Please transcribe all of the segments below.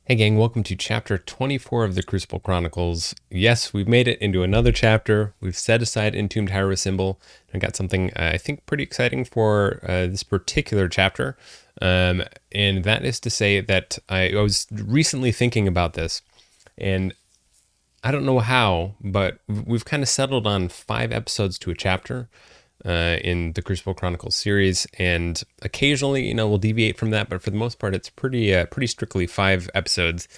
Hey gang, welcome to chapter 24 of the Crucible Chronicles. Yes, we've made it into another chapter. We've set aside Entombed Hyrule Symbol. I got something I think pretty exciting for this particular chapter. And that is to say that I was recently thinking about this, and I don't know how, but we've kind of settled on 5 episodes to a chapter in the Crucible Chronicles series, and occasionally, we'll deviate from that, but for the most part, it's pretty strictly 5 episodes.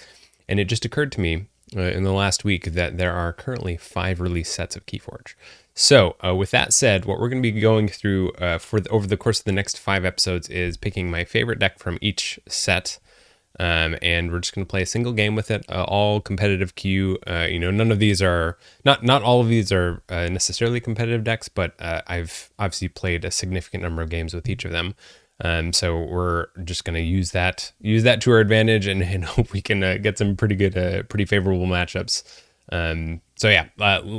And it just occurred to me in the last week that there are currently 5 release sets of KeyForge. So, with that said, what we're going to be going through over the course of the next 5 episodes is picking my favorite deck from each set. And we're just going to play a single game with it, all competitive queue. None of these are, not all of these are necessarily competitive decks, but I've obviously played a significant number of games with each of them. So we're just going to use that to our advantage and hope we can get some pretty good, pretty favorable matchups.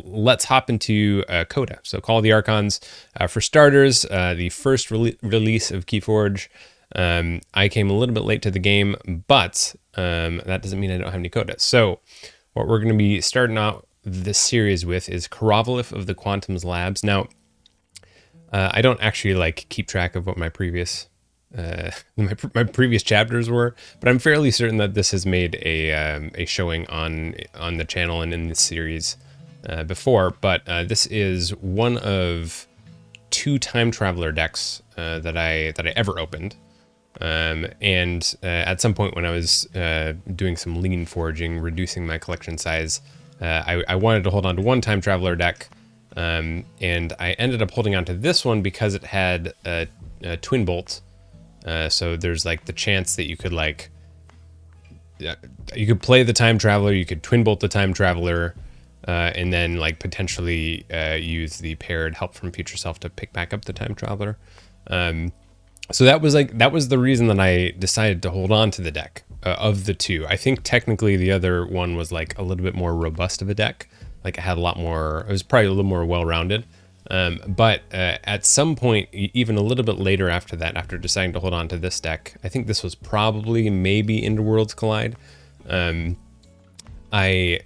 Let's hop into Coda. So Call of the Archons. For starters, the first release of KeyForge. I came a little bit late to the game, but that doesn't mean I don't have any coda. So what we're going to be starting out this series with is Crucible of the Quantum's Labs. Now, I don't actually keep track of what my previous my previous chapters were, but I'm fairly certain that this has made a showing on the channel and in this series before. But this is one of 2 time traveler decks that I ever opened. At some point when I was doing some lean foraging, reducing my collection size, I wanted to hold on to one time traveler deck, and I ended up holding on to this one because it had a twin bolt. So there's the chance that you could play the time traveler, you could twin bolt the time traveler, and then potentially use the paired help from future self to pick back up the time traveler. So that was the reason that I decided to hold on to the deck of the 2. I think technically the other one was a little bit more robust of a deck. It had a lot more, it was probably a little more well-rounded. But at some point, even a little bit later after that, after deciding to hold on to this deck, I think this was probably maybe into Worlds Collide. I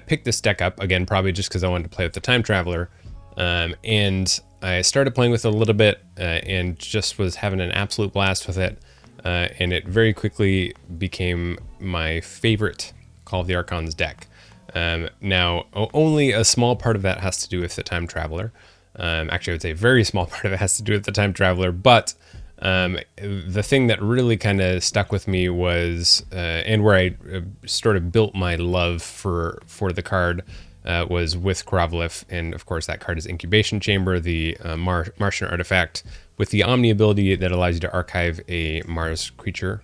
picked this deck up, again, probably just because I wanted to play with the time traveler. And I started playing with it a little bit and just was having an absolute blast with it. And it very quickly became my favorite Call of the Archons deck. Now, only a small part of that has to do with the time traveler. Actually, I would say a very small part of it has to do with the time traveler. But the thing that really kind of stuck with me was, and where I sort of built my love for the card, was with Crucible, and of course that card is Incubation Chamber, the Martian artifact with the Omni ability that allows you to archive a Mars creature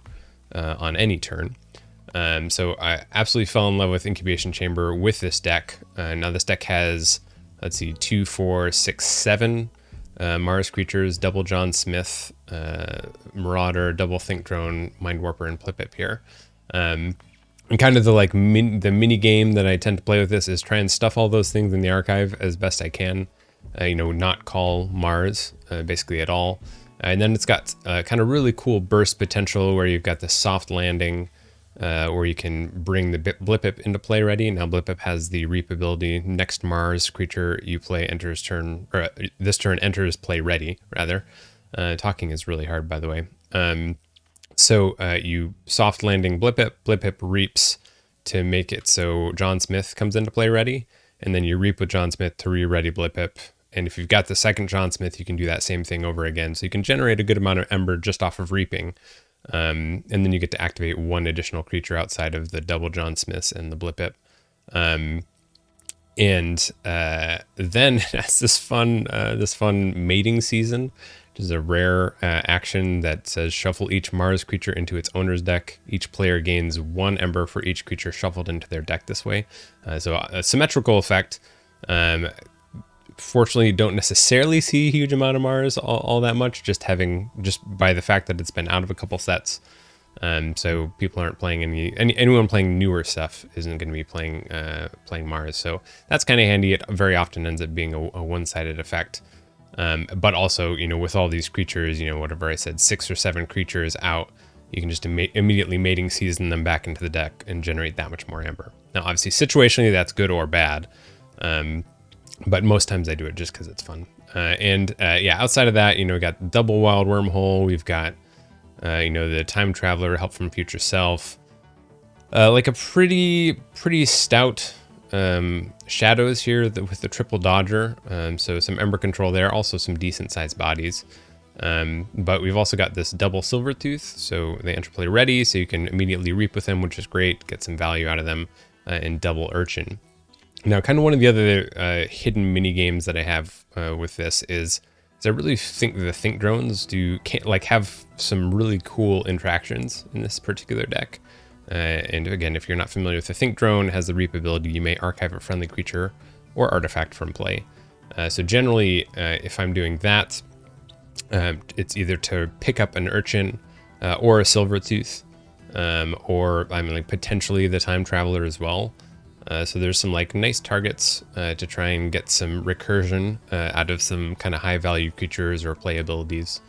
on any turn. So I absolutely fell in love with Incubation Chamber with this deck. Now this deck has, 2, 4, 6, 7 Mars creatures, double John Smith, Marauder, double Think Drone, Mind Warper, and Blip here. And kind of the mini game that I tend to play with this is try and stuff all those things in the archive as best I can. Not call Mars basically at all. And then it's got kind of really cool burst potential where you've got the soft landing where you can bring the Blip into play ready. Now Blip has the Reap ability. Next Mars creature you play enters turn, or this turn enters play ready rather. Talking is really hard, by the way. So you soft landing Blip reaps to make it so John Smith comes into play ready, and then you reap with John Smith to re-ready Blip. And if you've got the second John Smith, you can do that same thing over again. So you can generate a good amount of Ember just off of reaping, and then you get to activate one additional creature outside of the double John Smiths and the Blip. And then it has this fun mating season, which is a rare action that says shuffle each Mars creature into its owner's deck. Each player gains 1 Ember for each creature shuffled into their deck this way. So a symmetrical effect. Fortunately, you don't necessarily see a huge amount of Mars all that much, just by the fact that it's been out of a couple sets. So people aren't playing anyone playing newer stuff isn't going to be playing Mars. So that's kind of handy. It very often ends up being a one-sided effect. But also, with all these creatures, whatever I said, 6 or 7 creatures out, you can just immediately mating season them back into the deck and generate that much more amber. Now, obviously, situationally, that's good or bad, but most times I do it just because it's fun. Yeah, outside of that, we got double wild wormhole. We've got, the time traveler, help from future self, like a pretty stout shadows here with the triple dodger. So some ember control there, also some decent sized bodies. But we've also got this double silver tooth, so they interplay ready, so you can immediately reap with them, which is great, get some value out of them, and double urchin. Now, kind of one of the other hidden mini games that I have with this is I really think the think drones have some really cool interactions in this particular deck. And again, if you're not familiar with the think drone, it has the reap ability. You may archive a friendly creature or artifact from play. So generally, if I'm doing that, it's either to pick up an urchin or a silver tooth, or potentially the time traveler as well. So there's some nice targets to try and get some recursion out of some kind of high value creatures or play abilities.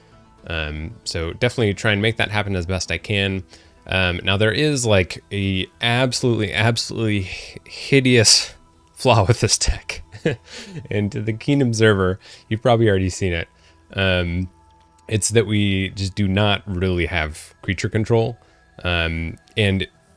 So definitely try and make that happen as best I can. Now there is a absolutely hideous flaw with this deck. And to the keen observer, you've probably already seen it. It's that we just do not really have creature control. And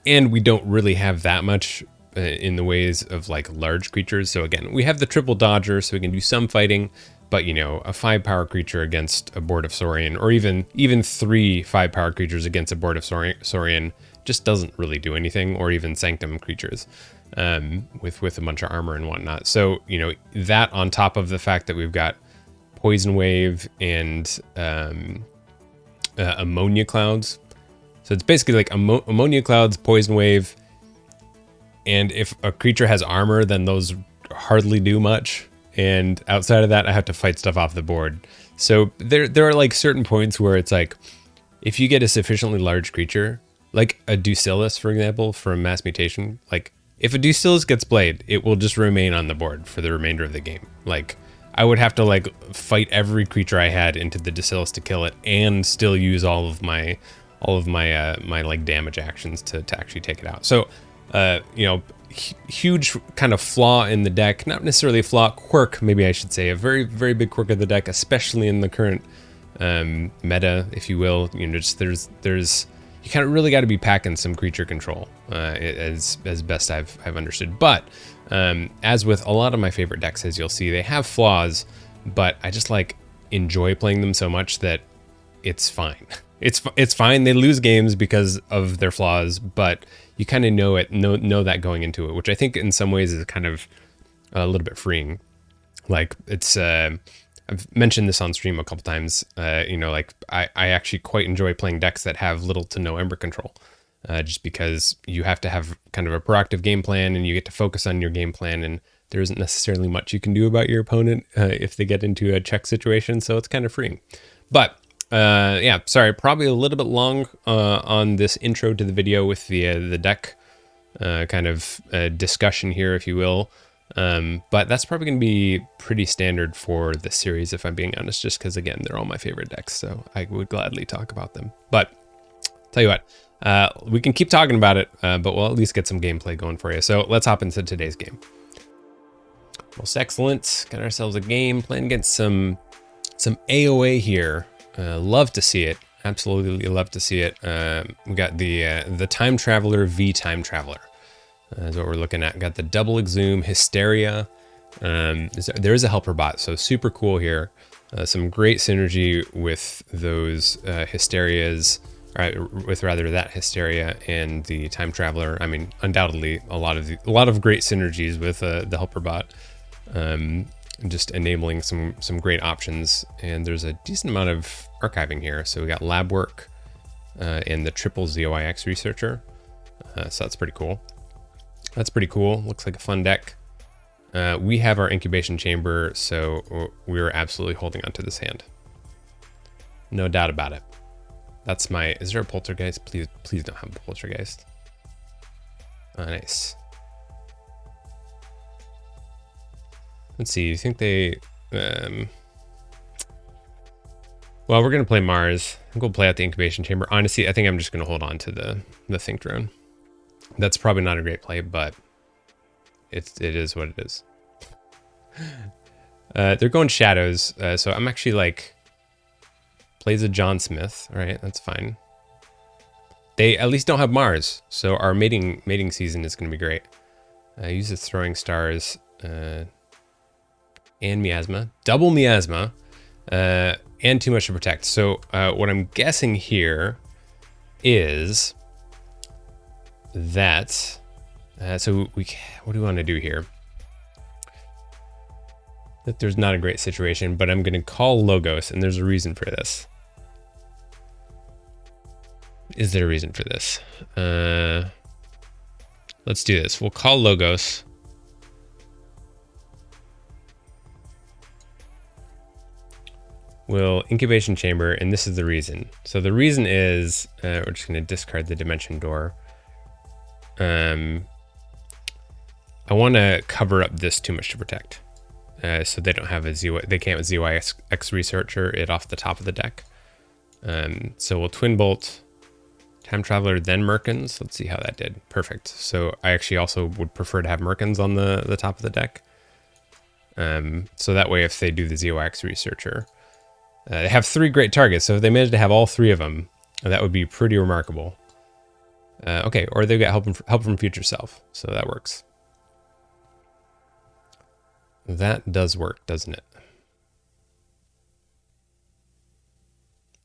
we don't really have that much in the ways of large creatures. So again, we have the triple dodger, so we can do some fighting, but a 5-power creature against a board of Saurian, or even 3 5-power creatures against a board of Saurian just doesn't really do anything, or even Sanctum creatures with a bunch of armor and whatnot. So that on top of the fact that we've got Poison Wave and Ammonia Clouds. So it's basically Ammonia Clouds, Poison Wave, and if a creature has armor, then those hardly do much. And outside of that, I have to fight stuff off the board. So there are certain points where it's if you get a sufficiently large creature, like a Ducilus, for example, from Mass Mutation, if a Ducilus gets played, it will just remain on the board for the remainder of the game. I would have to fight every creature I had into the Ducilus to kill it, and still use all of my damage actions to actually take it out. So huge kind of flaw in the deck, not necessarily a flaw, quirk, maybe I should say, a very, very big quirk of the deck, especially in the current meta, if you will. There's you kind of really got to be packing some creature control as best I've understood. But as with a lot of my favorite decks, as you'll see, they have flaws, but I just enjoy playing them so much that it's fine. It's fine. They lose games because of their flaws, but you kind of know know that going into it, which I think in some ways is kind of a little bit freeing. It's I've mentioned this on stream a couple times. I actually quite enjoy playing decks that have little to no Ember control, just because you have to have kind of a proactive game plan, and you get to focus on your game plan, and there isn't necessarily much you can do about your opponent if they get into a check situation. So it's kind of freeing. But yeah, sorry, probably a little bit long on this intro to the video with the deck kind of discussion here, if you will. But that's probably going to be pretty standard for the series, if I'm being honest, just because, again, they're all my favorite decks, so I would gladly talk about them. But tell you what, we can keep talking about it, but we'll at least get some gameplay going for you. So let's hop into today's game. Most excellent. Got ourselves a game. Playing against some AOA here. Love to see it. Absolutely love to see it. We got the Time Traveler v Time Traveler. Is what we're looking at. Got the double exhume, Hysteria. There is a helper bot, so super cool here. Some great synergy with those Hysterias, with rather that Hysteria and the Time Traveler. I mean, undoubtedly a lot of great synergies with the helper bot. Just enabling some great options, and there's a decent amount of archiving here. So we got lab work and the triple ZOIX researcher. So that's pretty cool. Looks like a fun deck. We have our incubation chamber, so we're absolutely holding onto this hand. No doubt about it. That's my. Is there a poltergeist? Please don't have a poltergeist. Nice. Let's see. You think they? Well, we're going to play Mars. We'll play out the incubation chamber. Honestly, I think I'm just going to hold on to the think drone. That's probably not a great play, but it is what it is. They're going shadows, so I'm actually like plays a John Smith. All right, that's fine. They at least don't have Mars, so our mating season is going to be great. Uses throwing stars and miasma, double miasma, and too much to protect. So what I'm guessing here is that. So what do we want to do here? That there's not a great situation, but I'm going to call Logos, and there's a reason for this. Is there a reason for this? Let's do this. We'll call Logos. We'll incubation chamber, and this is the reason. So the reason is we're just going to discard the dimension door. I want to cover up this too much to protect. So they don't have a ZY, they can't ZYX researcher it off the top of the deck. So we'll twin bolt, time traveler, then Merkins. Let's see how that did. Perfect. So I actually also would prefer to have Merkins on the top of the deck. So that way, if they do the ZYX researcher, they have 3 great targets. So if they manage to have all 3 of them, that would be pretty remarkable. Okay, or they've got help from future self, so that works. That does work, doesn't it?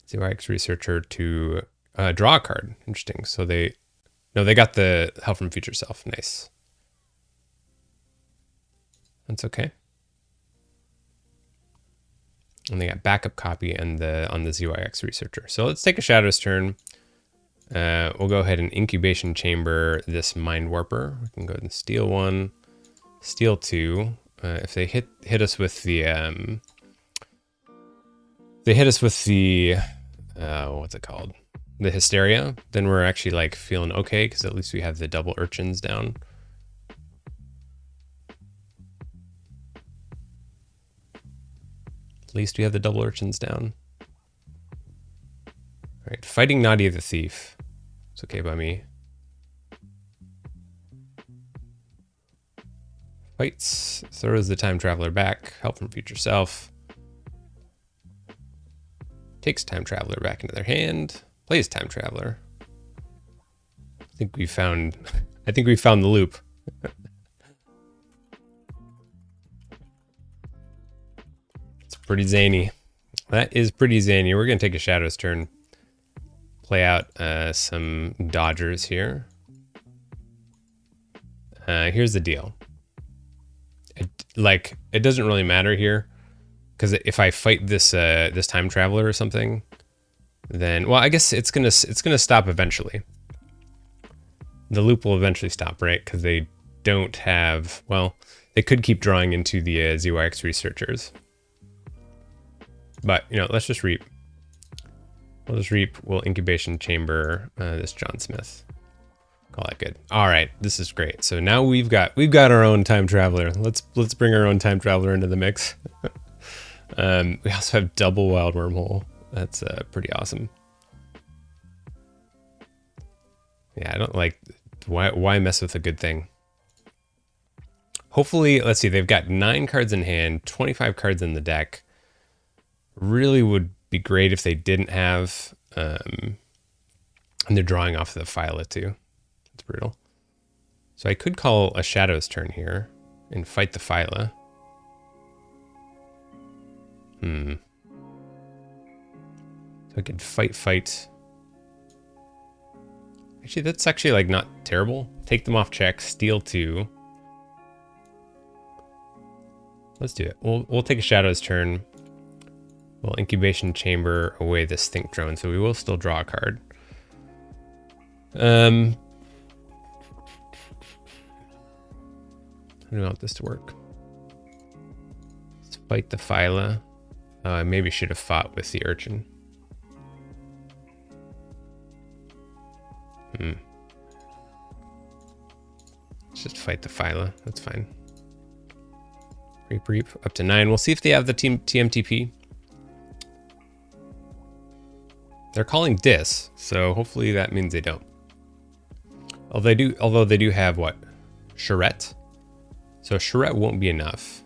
ZYX researcher to draw a card. Interesting. So they got the help from future self. Nice. That's okay. And they got backup copy on the ZYX researcher. So let's take a Shadows turn. We'll go ahead and incubation chamber this mind warper. We can go ahead and steal 1, steal 2. If they hit us with the what's it called? The hysteria, then we're actually like feeling okay because at least we have the double urchins down. At least we have the double urchins down. All right, fighting Nadia the Thief. It's okay by me. Fights, throws the time traveler back, help from future self. Takes time traveler back into their hand, plays time traveler. I think we found the loop. It's pretty zany. That is pretty zany. We're gonna take a Shadows turn. Play out some dodgers here. Here's the deal. It doesn't really matter here, because if I fight this this time traveler or something, then I guess it's gonna stop eventually. The loop will eventually stop, right? Because they don't have, they could keep drawing into the ZYX researchers, but let's just reap. We'll just reap. We'll incubation chamber this John Smith. Call that good. All right, this is great. So now we've got our own time traveler. Let's bring our own time traveler into the mix. We also have double wild wormhole. That's pretty awesome. Yeah, I don't like why mess with a good thing. Hopefully, let's see. They've got 9 cards in hand, 25 cards in the deck. Really would be great if they didn't have, and they're drawing off the Phyla too. It's brutal. So I could call a Shadows turn here and fight the Phyla. So I could fight. Actually, that's actually like not terrible. Take them off check, steal 2. Let's do it. We'll take a Shadows turn. We'll incubation chamber away this think drone, so we will still draw a card. How do we want this to work? Let's fight the Phyla. I maybe should have fought with the urchin. Let's just fight the Phyla. That's fine. Reap up to 9. We'll see if they have the TMTP. They're calling dis, so hopefully that means they don't. Although they do have what? Charette? So Charette won't be enough.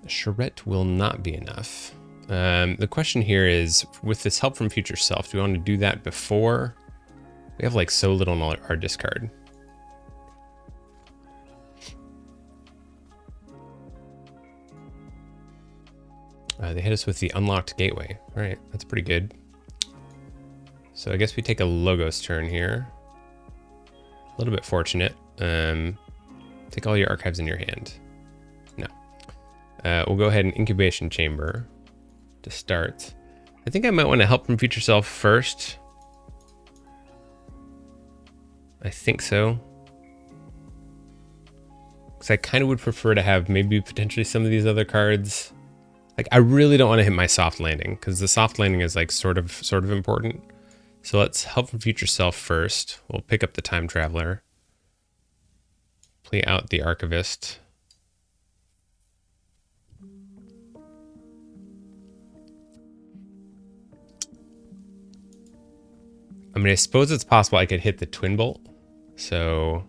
Charette will not be enough. The question here is, with this help from future self, do we want to do that before? We have like so little in our discard. They hit us with the unlocked gateway. All right, that's pretty good. So I guess we take a Logos turn here. A little bit fortunate. Take all your archives in your hand. No. We'll go ahead and incubation chamber to start. I think I might want to help from future self first. I think so. Because I kind of would prefer to have maybe potentially some of these other cards. Like, I really don't want to hit my soft landing because the soft landing is like sort of important. So let's help from future self first. We'll pick up the time traveler. Play out the archivist. I mean, I suppose it's possible I could hit the twin bolt. So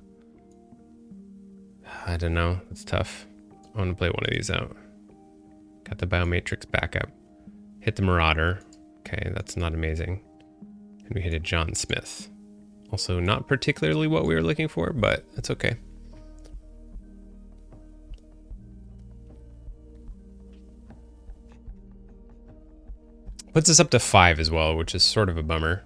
I don't know. It's tough. I want to play one of these out. Got the Biomatrix backup. Hit the Marauder. Okay, that's not amazing. And we hit a John Smith. Also not particularly what we were looking for, but that's okay. Puts us up to 5 as well, which is sort of a bummer.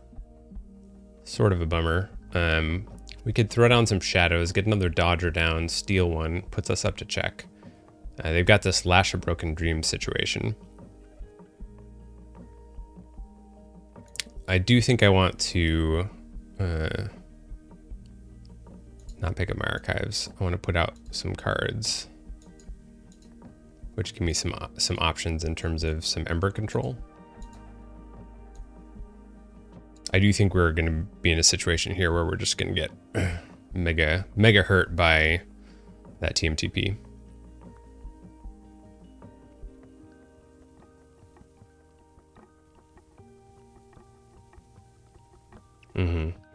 We could throw down some shadows, get another Dodger down, steal one, puts us up to check. They've got this Lash of Broken Dreams situation. I do think I want to not pick up my archives. I want to put out some cards, which give me some options in terms of some Ember control. I do think we're going to be in a situation here where we're just going to get mega hurt by that TMTP.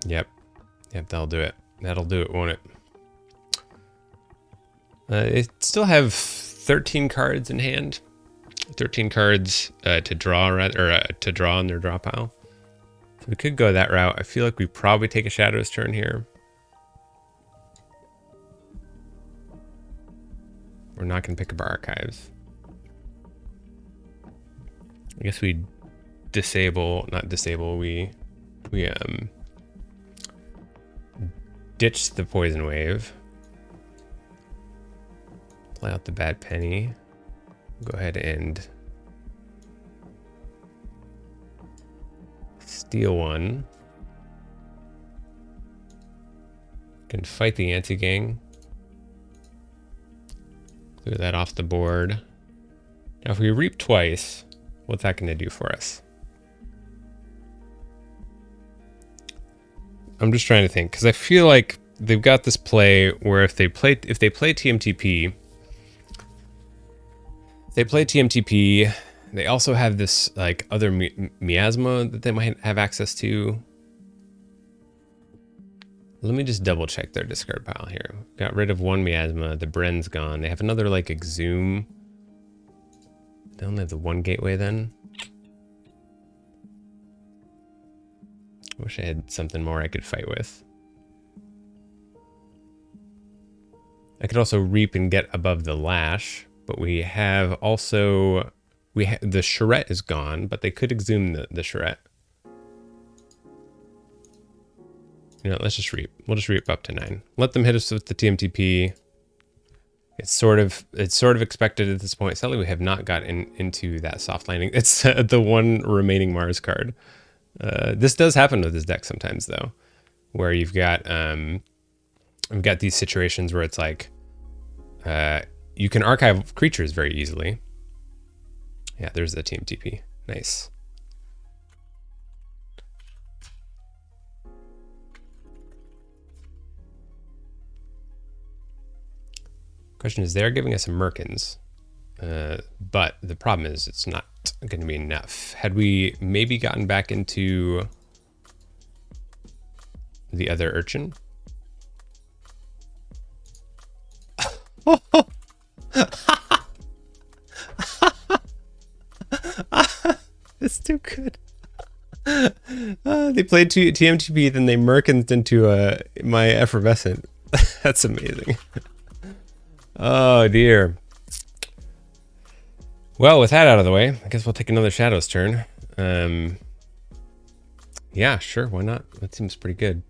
Yep, that'll do it. That'll do it, won't it? They still have 13 cards in hand. 13 cards to draw, to draw in their draw pile. So we could go that route. I feel like we probably take a Shadows turn here. We're not going to pick up our archives. I guess we ditch the Poison Wave. Play out the Bad Penny. Go ahead and steal one. Can fight the Anti-Gang. Clear that off the board. Now if we reap twice, what's that going to do for us? I'm just trying to think, because I feel like they've got this play where if they play TMTP, they also have this like other miasma that they might have access to. Let me just double check their discard pile here. Got rid of one miasma. The Bren's gone. They have another like Exhume. They only have the one gateway then. I wish I had something more I could fight with. I could also reap and get above the Lash, but we have also the Charette is gone, but they could exhume the Charette. You know, let's just reap. We'll just reap up to 9. Let them hit us with the TMTP. It's sort of expected at this point. Sadly, we have not gotten into that soft landing. It's the one remaining Mars card. This does happen with this deck sometimes, though, where we've got these situations where it's like you can archive creatures very easily. Yeah, there's the TMTP. Nice. Question is, they're giving us Merkins. But the problem is it's not going to be enough. Had we maybe gotten back into the other urchin? It's too good. They played TMTP, then they merkins into my effervescent. That's amazing. Oh dear. Well, with that out of the way, I guess we'll take another Shadows turn. Yeah, sure, why not? That seems pretty good.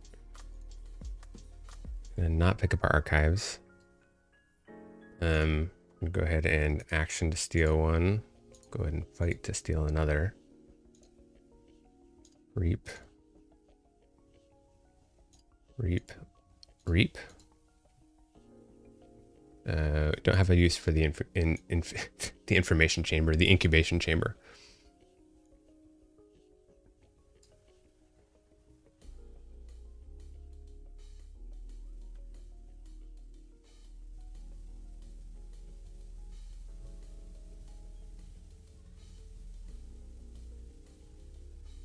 And not pick up our archives. We'll go ahead and action to steal one. Go ahead and fight to steal another. Reap. Reap. Reap. Don't have a use for the the information chamber, the incubation chamber.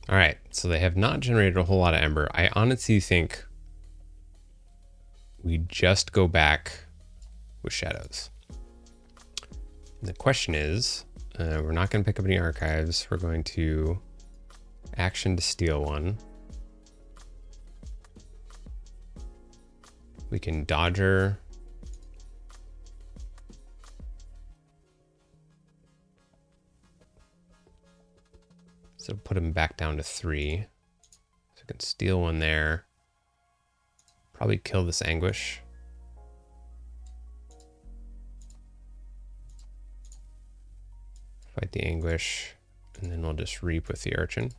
All right, so they have not generated a whole lot of ember. I honestly think we just go back with Shadows. And the question is, we're not going to pick up any archives. We're going to action to steal one. We can dodger. So put him back down to 3. So I can steal one there. Probably kill this Anguish. Fight the Anguish, and then we'll just reap with the Urchin.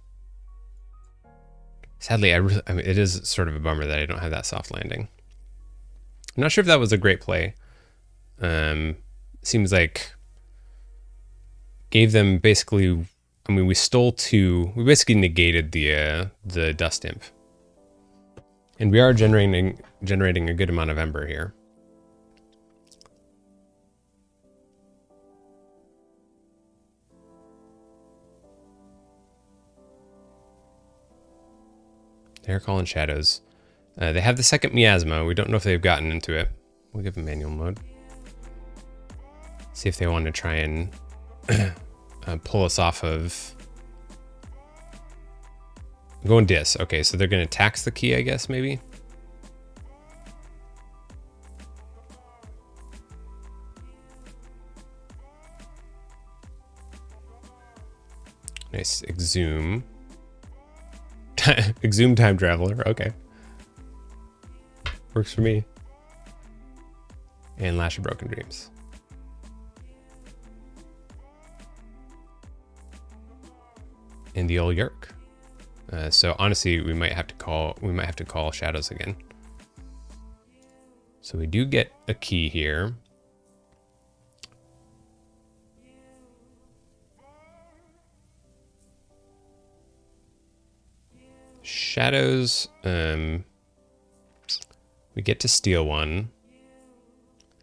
Sadly, I mean, it is sort of a bummer that I don't have that soft landing. I'm not sure if that was a great play. Seems like gave them basically. I mean, we stole 2. We basically negated the Dust Imp, and we are generating a good amount of Ember here. They're calling Shadows. They have the second Miasma. We don't know if they've gotten into it. We'll give them manual mode. See if they want to try and pull us off of... Going Dis. Okay, so they're going to tax the key, I guess, maybe? Nice. Exhume. Exhume Time Traveler. Okay. Works for me. And Lash of Broken Dreams. And the old Yerk. So honestly, we might have to call Shadows again. So we do get a key here. Shadows, we get to steal one.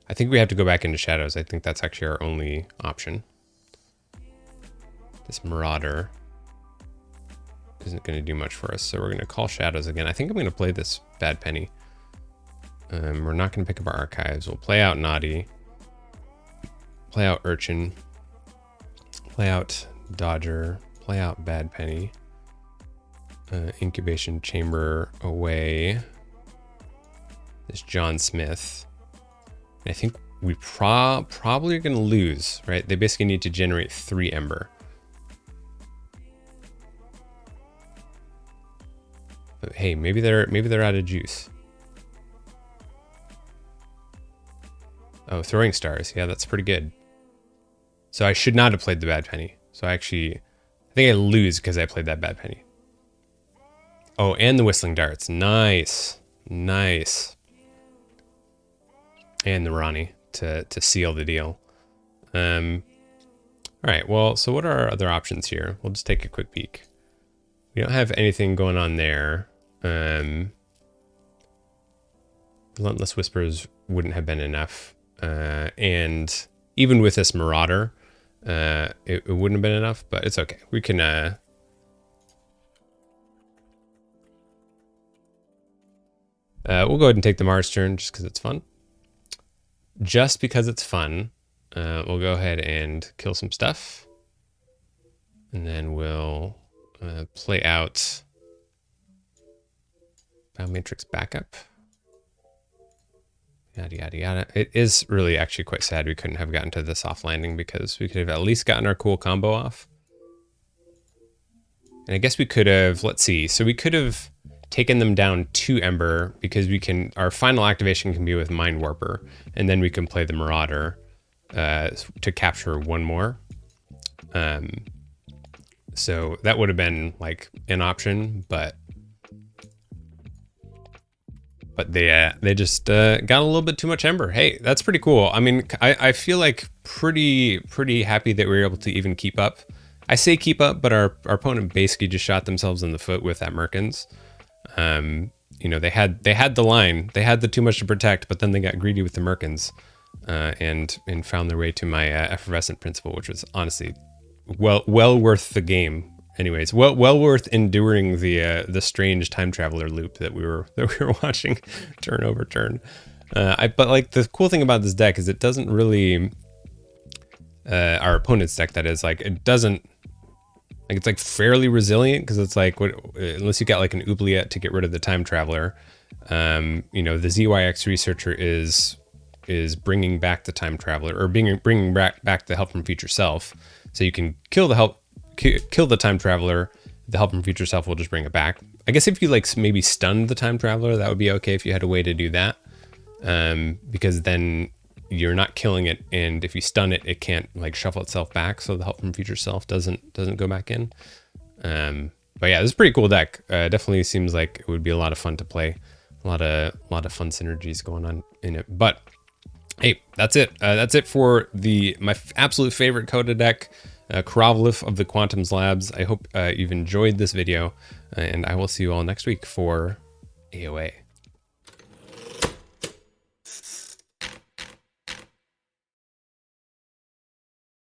I think we have to go back into Shadows. I think that's actually our only option. This Marauder isn't going to do much for us, so we're going to call Shadows again. I think I'm going to play this Bad Penny. We're not going to pick up our archives. We'll play out Naughty, play out Urchin, play out Dodger, play out Bad Penny. Incubation Chamber away. This John Smith. And I think we probably are going to lose, right? They basically need to generate 3 Ember. But hey, maybe they're out of juice. Oh, Throwing Stars. Yeah, that's pretty good. So I should not have played the Bad Penny. So I think I lose because I played that Bad Penny. Oh, and the Whistling Darts. Nice. Nice. And the Ronnie to seal the deal. All right, well, so what are our other options here? We'll just take a quick peek. We don't have anything going on there. Relentless Whispers wouldn't have been enough. And even with this Marauder, it wouldn't have been enough, but it's okay. We can we'll go ahead and take the Mars turn just because it's fun. Just because it's fun, we'll go ahead and kill some stuff. And then we'll play out Biomatrix backup. Yada, yada, yada. It is really actually quite sad we couldn't have gotten to the soft landing, because we could have at least gotten our cool combo off. And I guess we could have, let's see. So we could have taken them down to Ember, because we can, our final activation can be with Mind Warper, and then we can play the Marauder to capture one more. So that would have been like an option, but they just got a little bit too much Ember. Hey, that's pretty cool. I mean, I feel like pretty happy that we were able to even keep up. I say keep up, but our opponent basically just shot themselves in the foot with that Merkins. You know, they had the line, they had the too much to protect, but then they got greedy with the Merkins, and found their way to my effervescent principle, which was honestly well worth the game. Anyways, well worth enduring the strange time traveler loop that we were watching turn over turn. But like the cool thing about this deck is it doesn't really, our opponent's deck that is, like, it doesn't, like, it's like fairly resilient, because it's like, unless you got like an oubliette to get rid of the time traveler, you know, the ZYX researcher is bringing back the time traveler, or bringing back the help from future self, so you can kill the time traveler. The help from future self will just bring it back. I guess if you like maybe stunned the time traveler, that would be okay if you had a way to do that, because then you're not killing it, and if you stun it, it can't like shuffle itself back, so the help from future self doesn't go back in. But yeah, this is a pretty cool deck. Definitely seems like it would be a lot of fun to play. A lot of fun synergies going on in it. But hey, that's it. That's it for my absolute favorite Coda deck, Crucible of the Quantum's Labs. I hope you've enjoyed this video, and I will see you all next week for AOA.